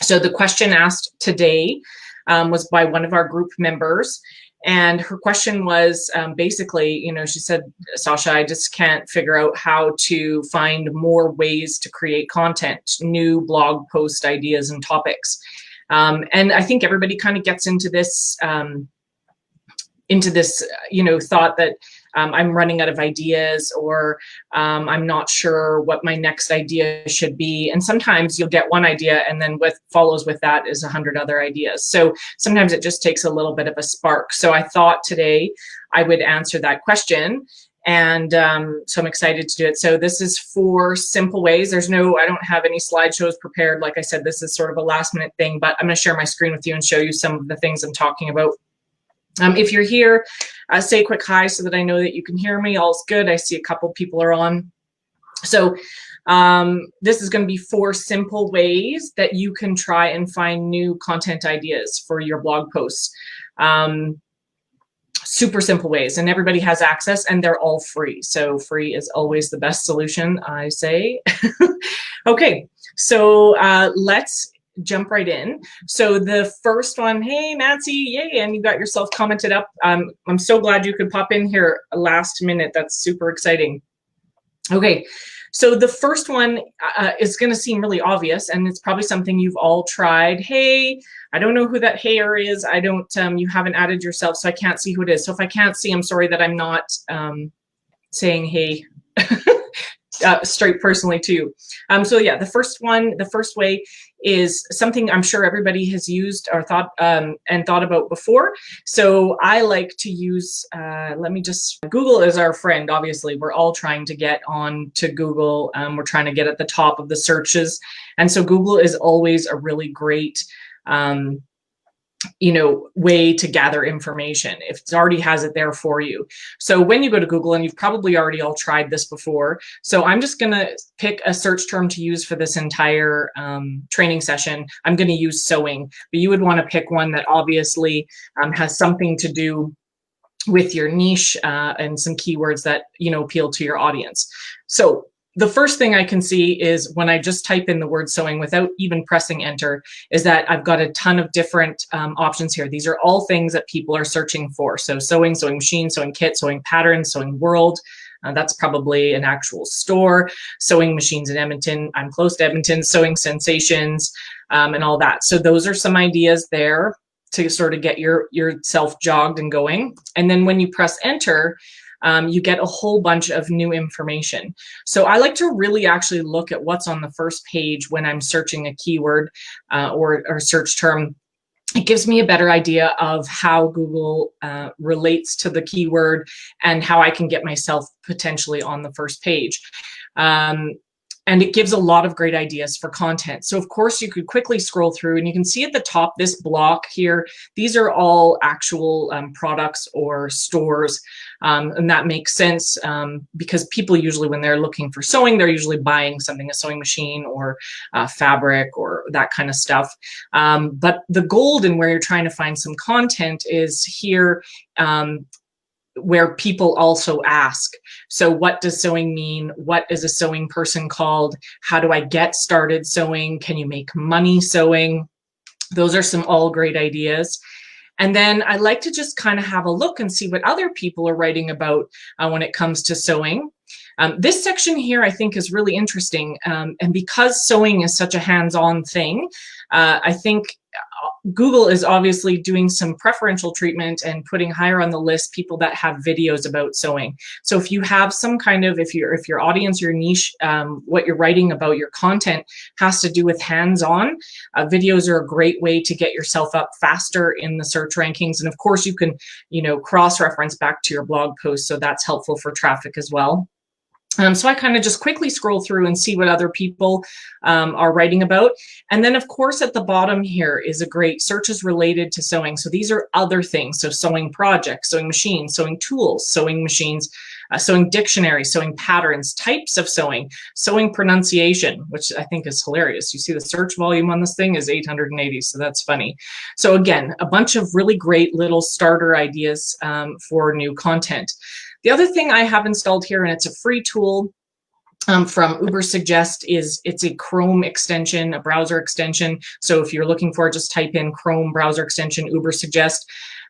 So the question asked today was by one of our group members. And her question was basically, she said, Sasha, I just can't figure out how to find more ways to create content, new blog post ideas and topics. And I think everybody kind of gets into this, thought that I'm running out of ideas, or I'm not sure what my next idea should be. And sometimes you'll get one idea and then what follows with that is 100 other ideas. So sometimes it just takes a little bit of a spark. So I thought today I would answer that question. And so I'm excited to do it. So this is 4 simple ways. I don't have any slideshows prepared. Like I said, this is sort of a last minute thing, but I'm going to share my screen with you and show you some of the things I'm talking about. If you're here, say a quick hi so that I know that you can hear me. All's good. I see a couple people are on. So this is going to be 4 simple ways that you can try and find new content ideas for your blog posts. Super simple ways, and everybody has access, and they're all free. So free is always the best solution, I say. Okay, so let's jump right in. So the first one, hey Nancy, yay, and you got yourself commented up. I'm so glad you could pop in here last minute. That's super exciting. Okay, so the first one is going to seem really obvious, and it's probably something you've all tried. Hey, I don't know who that heyer is. I don't, you haven't added yourself, so I can't see who it is. So if I can't see, I'm sorry that I'm not saying hey. Straight personally too. So yeah, the first way is something I'm sure everybody has used or thought about before. So I like to use, Google is our friend. Obviously, we're all trying to get on to Google. We're trying to get at the top of the searches. And so Google is always a really great way to gather information if it already has it there for you. So when you go to Google, and you've probably already all tried this before, so I'm just going to pick a search term to use for this entire training session. I'm going to use sewing, but you would want to pick one that obviously has something to do with your niche and some keywords that appeal to your audience. So the first thing I can see is when I just type in the word sewing without even pressing enter, is that I've got a ton of different options here. These are all things that people are searching for. So sewing, sewing machine, sewing kit, sewing pattern, sewing world. That's probably an actual store. Sewing machines in Edmonton. I'm close to Edmonton. Sewing sensations and all that. So those are some ideas there to sort of get yourself jogged and going. And then when you press enter, you get a whole bunch of new information. So I like to really actually look at what's on the first page when I'm searching a keyword or search term. It gives me a better idea of how Google relates to the keyword and how I can get myself potentially on the first page. And it gives a lot of great ideas for content. So of course you could quickly scroll through, and you can see at the top, this block here, these are all actual products or stores. And that makes sense because people usually, when they're looking for sewing, they're usually buying something, a sewing machine or fabric or that kind of stuff. But the gold in where you're trying to find some content is here, where people also ask. So what does sewing mean? What is a sewing person called? How do I get started sewing? Can you make money sewing? Those are some all great ideas. And then I like to just kind of have a look and see what other people are writing about when it comes to sewing. This section here I think is really interesting. And because sewing is such a hands-on thing, I think Google is obviously doing some preferential treatment and putting higher on the list people that have videos about sewing. So if you have some kind of, if your audience, your niche, what you're writing about, your content has to do with hands-on, videos are a great way to get yourself up faster in the search rankings. And of course you can, cross-reference back to your blog post. So that's helpful for traffic as well. So I kind of just quickly scroll through and see what other people are writing about. And then of course at the bottom here is a great searches related to sewing. So these are other things. So sewing projects, sewing machines, sewing tools, sewing machines, sewing dictionary, sewing patterns, types of sewing, sewing pronunciation, which I think is hilarious. You see the search volume on this thing is 880, so that's funny. So again, a bunch of really great little starter ideas for new content. The other thing I have installed here, and it's a free tool, from Ubersuggest it's a Chrome extension, a browser extension. So if you're looking for it, just type in Chrome browser extension Ubersuggest.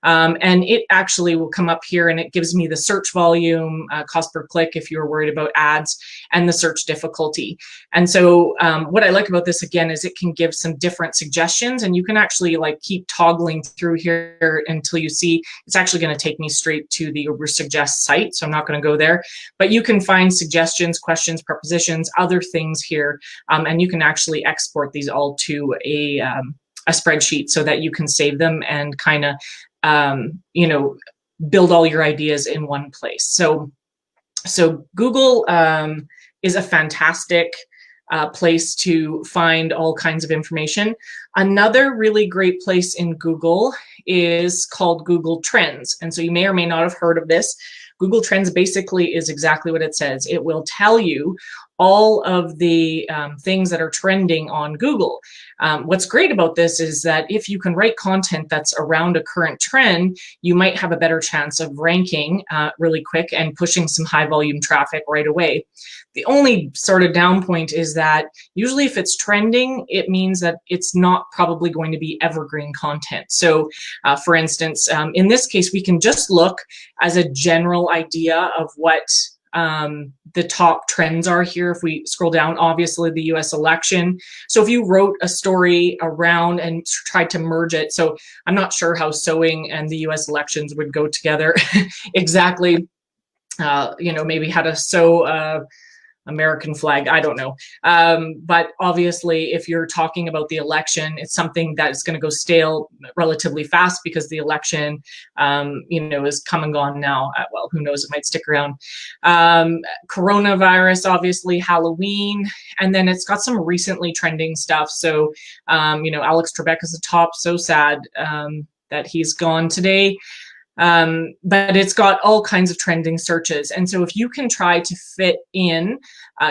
And it actually will come up here and it gives me the search volume, cost per click if you're worried about ads, and the search difficulty. And so what I like about this again is it can give some different suggestions, and you can actually like keep toggling through here until you see it's actually going to take me straight to the Ubersuggest site. So I'm not going to go there, but you can find suggestions, questions, prepositions, other things here, and you can actually export these all to a spreadsheet so that you can save them and kind of you know, build all your ideas in one place. So Google is a fantastic place to find all kinds of information. Another really great place in Google is called Google Trends. And so you may or may not have heard of this. Google Trends basically is exactly what it says. It will tell you all of the things that are trending on Google. What's great about this is that if you can write content that's around a current trend, you might have a better chance of ranking really quick and pushing some high volume traffic right away. The only sort of down point is that usually if it's trending, it means that it's not probably going to be evergreen content. So for instance, in this case, we can just look as a general idea of what the top trends are here. If we scroll down, obviously the US election. So if you wrote a story around and tried to merge it, so I'm not sure how sewing and the US elections would go together exactly, you know, maybe how to sew American flag, I don't know. But obviously, if you're talking about the election, it's something that is going to go stale relatively fast because the election, you know, is come and gone now. Well, who knows, it might stick around. Coronavirus, obviously, Halloween, and then it's got some recently trending stuff. So, you know, Alex Trebek is the top, so sad that he's gone today. But it's got all kinds of trending searches. And so if you can try to fit in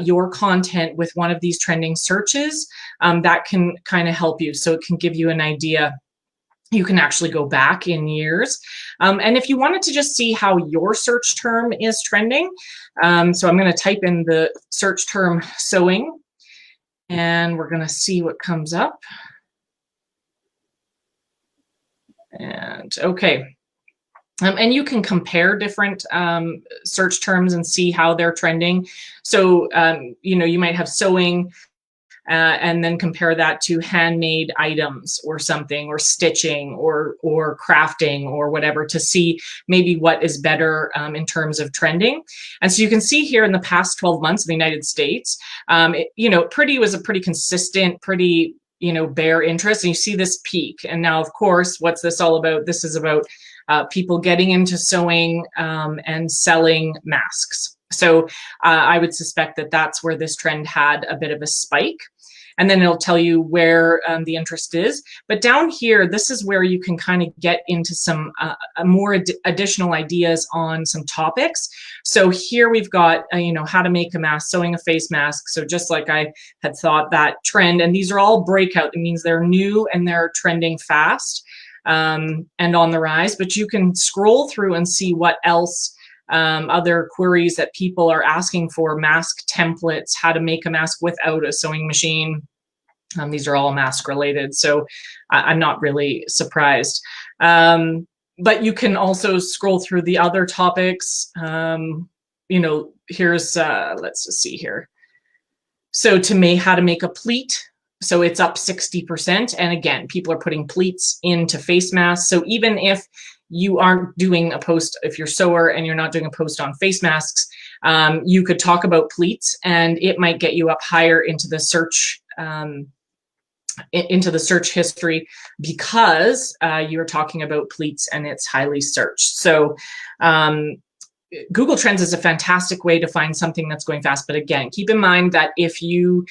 your content with one of these trending searches, that can kind of help you. So it can give you an idea. You can actually go back in years. And if you wanted to just see how your search term is trending, so I'm going to type in the search term sewing, and we're going to see what comes up. And okay. And you can compare different search terms and see how they're trending. So, you know, you might have sewing and then compare that to handmade items or something, or stitching or crafting or whatever, to see maybe what is better in terms of trending. And so you can see here in the past 12 months in the United States, you know, pretty was a pretty consistent, pretty, you know, bare interest. And you see this peak. And now, of course, what's this all about? This is about people getting into sewing and selling masks. So I would suspect that that's where this trend had a bit of a spike. And then it'll tell you where the interest is. But down here, this is where you can kind of get into some more additional ideas on some topics. So here we've got, you know, how to make a mask, sewing a face mask. So just like I had thought, that trend, and these are all breakout. It means they're new and they're trending fast and on the rise. But you can scroll through and see what else other queries that people are asking for: mask templates, how to make a mask without a sewing machine. These are all mask related, so I'm not really surprised. But you can also scroll through the other topics. You know, here's, let's just see here. So how to make a pleat. So it's up 60%. And again, people are putting pleats into face masks. So even if you aren't doing a post, if you're a sewer and you're not doing a post on face masks, you could talk about pleats, and it might get you up higher into the search history, because you're talking about pleats and it's highly searched. So Google Trends is a fantastic way to find something that's going fast. But again, keep in mind that if you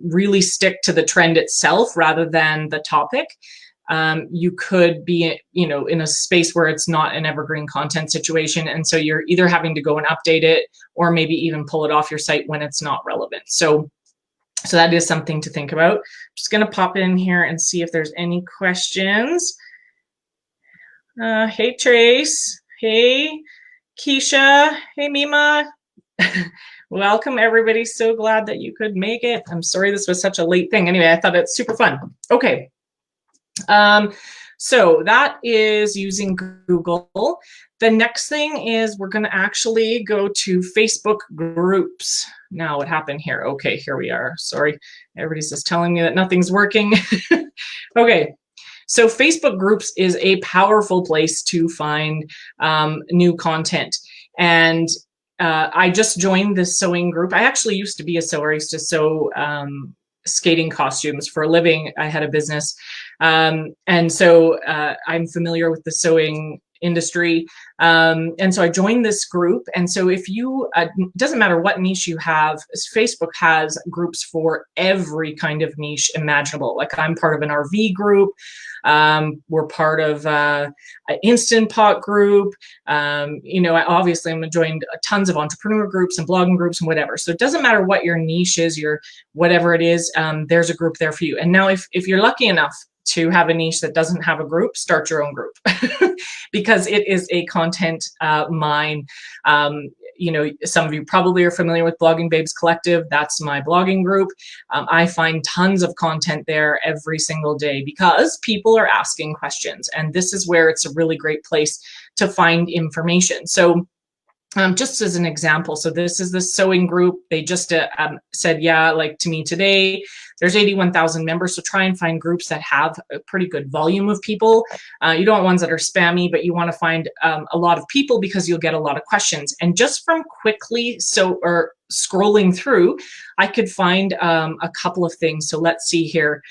really stick to the trend itself rather than the topic, you could be, you know, in a space where it's not an evergreen content situation. And so you're either having to go and update it, or maybe even pull it off your site when it's not relevant. So that is something to think about. Just going to pop in here and see if there's any questions. Hey, Trace. Hey, Keisha. Hey, Mima. Welcome, everybody. So glad that you could make it. I'm sorry this was such a late thing. Anyway, I thought it's super fun. Okay. So that is using Google. The next thing is we're going to actually go to Facebook groups. Now, what happened here? Okay, here we are. Sorry, everybody's just telling me that nothing's working. Okay, so Facebook groups is a powerful place to find new content. And I just joined this sewing group. I actually used to be a sewer. I used to sew skating costumes for a living. I had a business. And so I'm familiar with the sewing industry. And so I joined this group. And so if you, it doesn't matter what niche you have, Facebook has groups for every kind of niche imaginable. Like I'm part of an RV group. We're part of an Instant Pot group. You know, obviously I'm joined tons of entrepreneur groups and blogging groups and whatever. So it doesn't matter what your niche is, your whatever it is, there's a group there for you. And now if you're lucky enough to have a niche that doesn't have a group, start your own group because it is a content mine. You know, some of you probably are familiar with Blogging Babes Collective. That's my blogging group. I find tons of content there every single day because people are asking questions. And this is where it's a really great place to find information. So just as an example, so this is the sewing group. They just said, yeah, like to me today, there's 81,000 members. So try and find groups that have a pretty good volume of people. You don't want ones that are spammy, but you want to find a lot of people because you'll get a lot of questions. And just from quickly scrolling through, I could find a couple of things. So let's see here.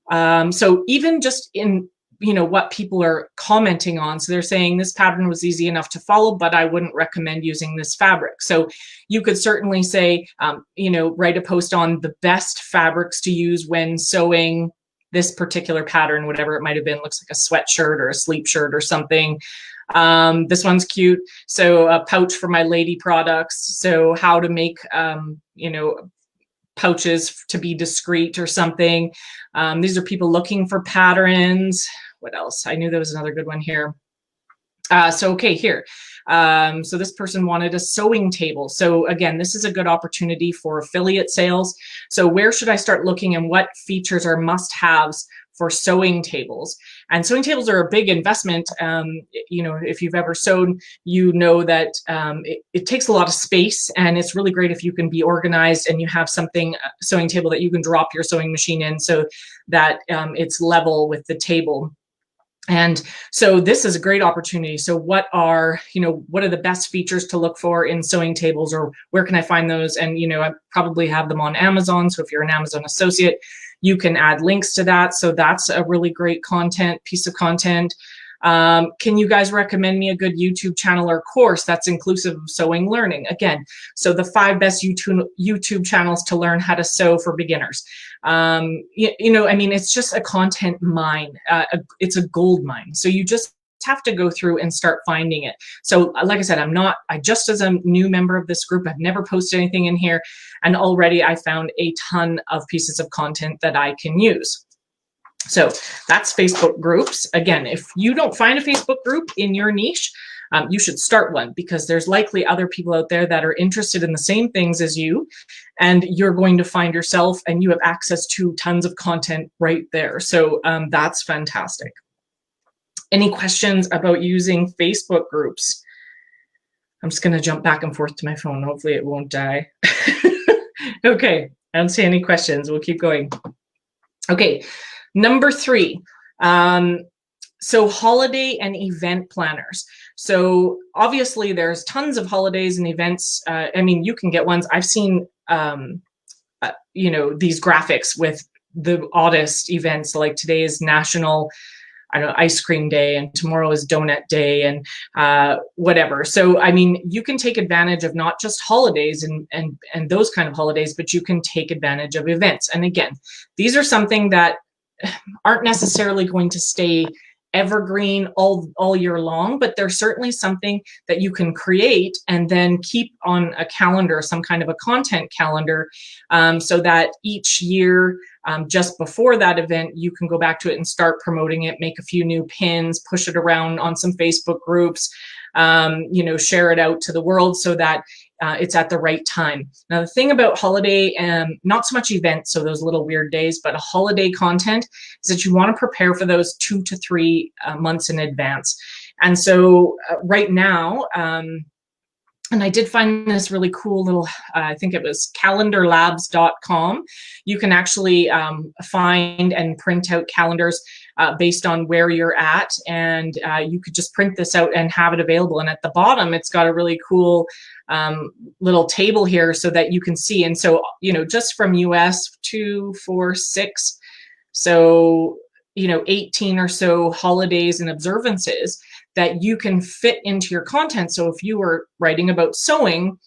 So even just in what people are commenting on. So they're saying this pattern was easy enough to follow, but I wouldn't recommend using this fabric. So you could certainly say, write a post on the best fabrics to use when sewing this particular pattern, whatever it might have been. Looks like a sweatshirt or a sleep shirt or something. This one's cute. So a pouch for my lady products. So how to make, pouches to be discreet or something. These are people looking for patterns. What else? I knew there was another good one here. Okay, here. So this person wanted a sewing table. So again, this is a good opportunity for affiliate sales. So where should I start looking and what features are must-haves for sewing tables? And sewing tables are a big investment. If you've ever sewn, you know that it takes a lot of space, and it's really great if you can be organized and you have something, a sewing table that you can drop your sewing machine in so that it's level with the table. And so this is a great opportunity. So what are the best features to look for in sewing tables, or where can I find those? And, I probably have them on Amazon. So if you're an Amazon associate, you can add links to that. So that's a really great piece of content. Can you guys recommend me a good YouTube channel or course that's inclusive of sewing learning? Again, so the 5 best YouTube channels to learn how to sew for beginners. It's just a content mine. It's a gold mine. So you just have to go through and start finding it. So like I said, just as a new member of this group, I've never posted anything in here. And already I found a ton of pieces of content that I can use. So that's Facebook groups. Again, if you don't find a Facebook group in your niche, you should start one, because there's likely other people out there that are interested in the same things as you, and you're going to find yourself and you have access to tons of content right there. So that's fantastic. Any questions about using Facebook groups? I'm just going to jump back and forth to my phone. Hopefully it won't die. Okay, I don't see any questions. We'll keep going. Okay, number 3. So holiday and event planners. So obviously there's tons of holidays and events. You can get ones. I've seen, these graphics with the oddest events, like today is National ice cream day, and tomorrow is donut day, and whatever. So, you can take advantage of not just holidays and those kind of holidays, but you can take advantage of events. And again, these are something that aren't necessarily going to stay evergreen all year long, but they're certainly something that you can create and then keep on a calendar, some kind of a content calendar, so that each year, just before that event, you can go back to it and start promoting it, make a few new pins, push it around on some Facebook groups, share it out to the world, so that it's at the right time. Now, the thing about holiday, not so much events, so those little weird days, but holiday content is that you want to prepare for those 2 to 3 months in advance. And so right now, and I did find this really cool little, I think it was calendarlabs.com. You can actually find and print out calendars based on where you're at. And you could just print this out and have it available. And at the bottom, it's got a really cool little table here so that you can see. And so, you know, just from US 2, 4, 6, so, you know, 18 or so holidays and observances that you can fit into your content. So if you were writing about sewing,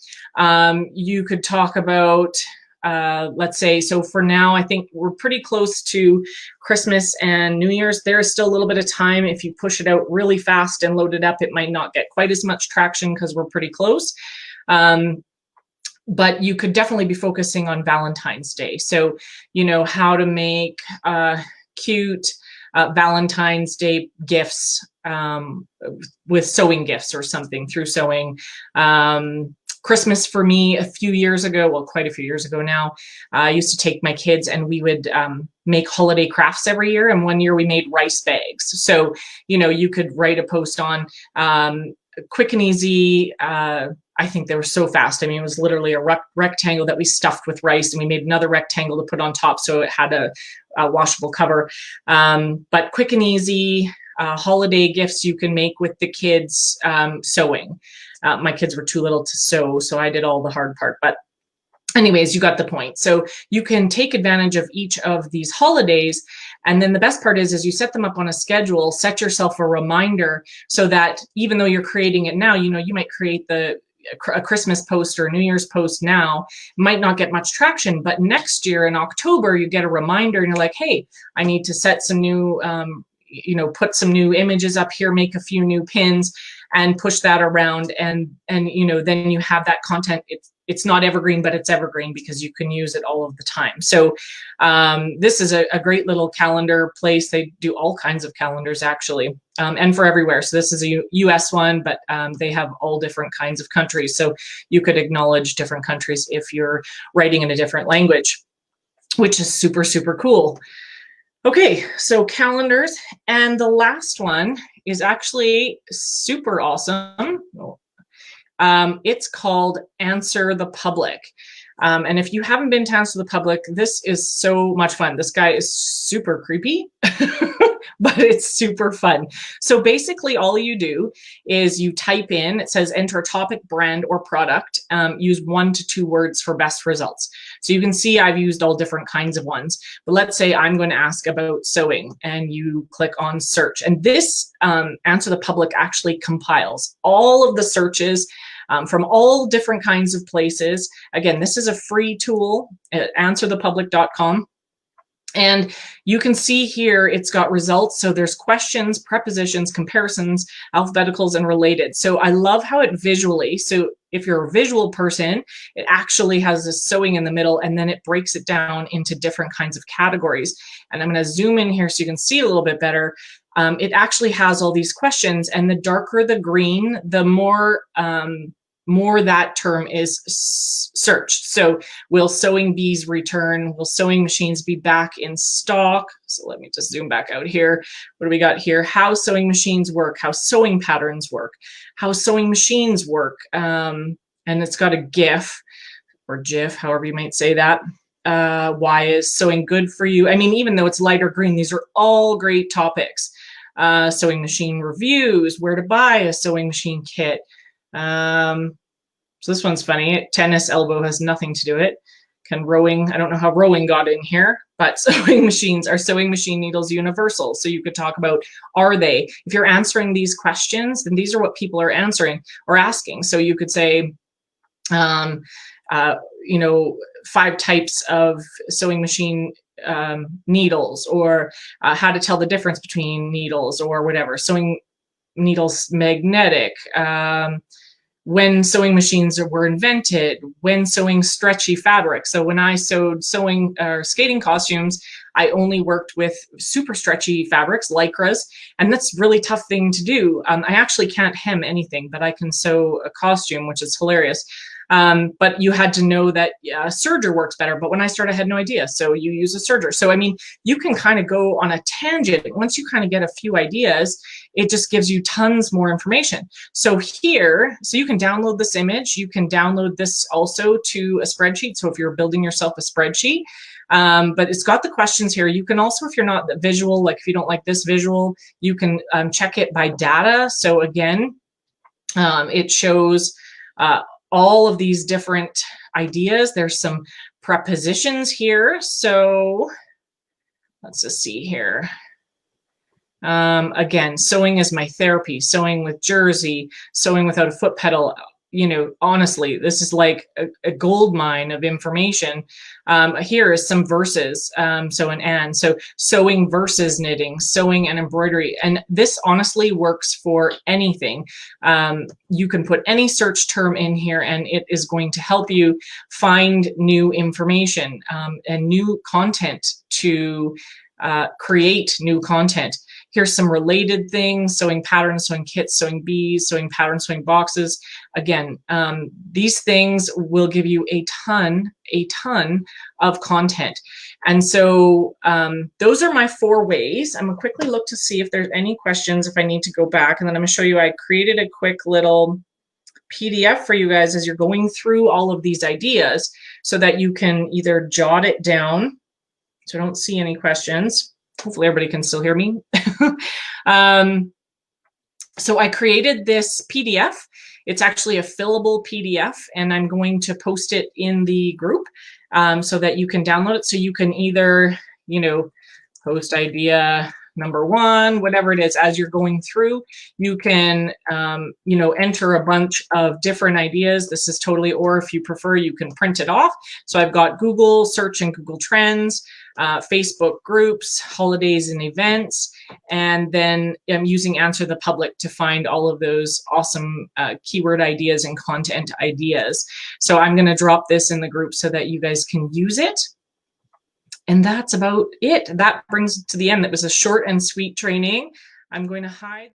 you could talk about, let's say, so for now, I think we're pretty close to Christmas and New Year's. There is still a little bit of time. If you push it out really fast and load it up, it might not get quite as much traction because we're pretty close. But you could definitely be focusing on Valentine's Day. So, you know, how to make cute Valentine's Day gifts with sewing gifts or something through sewing. Christmas for me a few years ago, well, quite a few years ago now, I used to take my kids and we would make holiday crafts every year. And one year we made rice bags. So, you know, you could write a post on quick and easy. I think they were so fast. I mean, it was literally a rectangle that we stuffed with rice and we made another rectangle to put on top so it had a washable cover. But quick and easy holiday gifts you can make with the kids sewing. My kids were too little to sew, so I did all the hard part. But anyways, you got the point. So you can take advantage of each of these holidays. And then the best part is you set them up on a schedule, set yourself a reminder so that even though you're creating it now, you know, you might create a Christmas post or a New Year's post now, might not get much traction, but next year in October, you get a reminder and you're like, hey, I need to set some new, you know, put some new images up here, make a few new pins and push that around. And, you know, then you have that content. It's not evergreen, but it's evergreen because you can use it all of the time. So this is a great little calendar place. They do all kinds of calendars actually, and for everywhere. So this is a US one, but they have all different kinds of countries. So you could acknowledge different countries if you're writing in a different language, which is super, super cool. Okay, so calendars. And the last one is actually super awesome. It's called Answer the Public. And if you haven't been to Answer the Public, this is so much fun. This guy is super creepy, but it's super fun. So basically all you do is you type in, it says enter a topic, brand, or product, use 1 to 2 words for best results. So you can see I've used all different kinds of ones, but let's say I'm going to ask about sewing and you click on search. And this Answer the Public actually compiles all of the searches from all different kinds of places. Again, this is a free tool at answerthepublic.com. And you can see here, it's got results. So there's questions, prepositions, comparisons, alphabeticals, and related. So I love how it visually, so if you're a visual person, it actually has this sewing in the middle, and then it breaks it down into different kinds of categories. And I'm going to zoom in here so you can see a little bit better. It actually has all these questions, and the darker the green, the more that term is searched. So will sewing bees return? Will sewing machines be back in stock? So let me just zoom back out here. What do we got here? How sewing machines work, how sewing patterns work, how sewing machines work. And it's got a GIF or GIF, however you might say that. Why is sewing good for you? I mean, even though it's lighter green, these are all great topics. Sewing machine reviews, where to buy a sewing machine kit. So this one's funny. Tennis elbow has nothing to do with it. Can rowing, I don't know how rowing got in here, but sewing machines, are sewing machine needles universal? So you could talk about, are they? If you're answering these questions, then these are what people are answering or asking. So you could say, you know, 5 types of sewing machine needles, or how to tell the difference between needles, or whatever. Sewing needles magnetic, when sewing machines were invented, when sewing stretchy fabric. So when I sewed sewing or skating costumes, I only worked with super stretchy fabrics, lycras, and that's a really tough thing to do. I actually can't hem anything, but I can sew a costume, which is hilarious. But you had to know that a serger works better. But when I started, I had no idea. So you use a serger. So, I mean, you can kind of go on a tangent. Once you kind of get a few ideas, it just gives you tons more information. So here, so you can download this image. You can download this also to a spreadsheet. So if you're building yourself a spreadsheet, but it's got the questions here. You can also, if you're not visual, like if you don't like this visual, you can check it by data. So again, it shows all of these different ideas. There's some prepositions here. So let's just see here. Again, sewing is my therapy, sewing with jersey, sewing without a foot pedal. You know, honestly, this is like a gold mine of information. Here is some verses. So an and. So sewing versus knitting, sewing and embroidery. And this honestly works for anything. You can put any search term in here and it is going to help you find new information and new content to create new content. Here's some related things: sewing patterns, sewing kits, sewing bees, sewing patterns, sewing boxes. Again, these things will give you a ton of content. And so those are my 4 ways. I'm gonna quickly look to see if there's any questions, if I need to go back. And then I'm gonna show you, I created a quick little PDF for you guys as you're going through all of these ideas so that you can either jot it down. So I don't see any questions. Hopefully everybody can still hear me. So I created this PDF. It's actually a fillable PDF, and I'm going to post it in the group so that you can download it. So you can either, you know, post idea number 1, whatever it is, as you're going through, you can, you know, enter a bunch of different ideas. This is totally, or if you prefer, you can print it off. So I've got Google search and Google Trends, Facebook groups, holidays and events, and then I'm using Answer the Public to find all of those awesome keyword ideas and content ideas. So I'm going to drop this in the group so that you guys can use it. And that's about it. That brings it to the end. It was a short and sweet training. I'm going to hide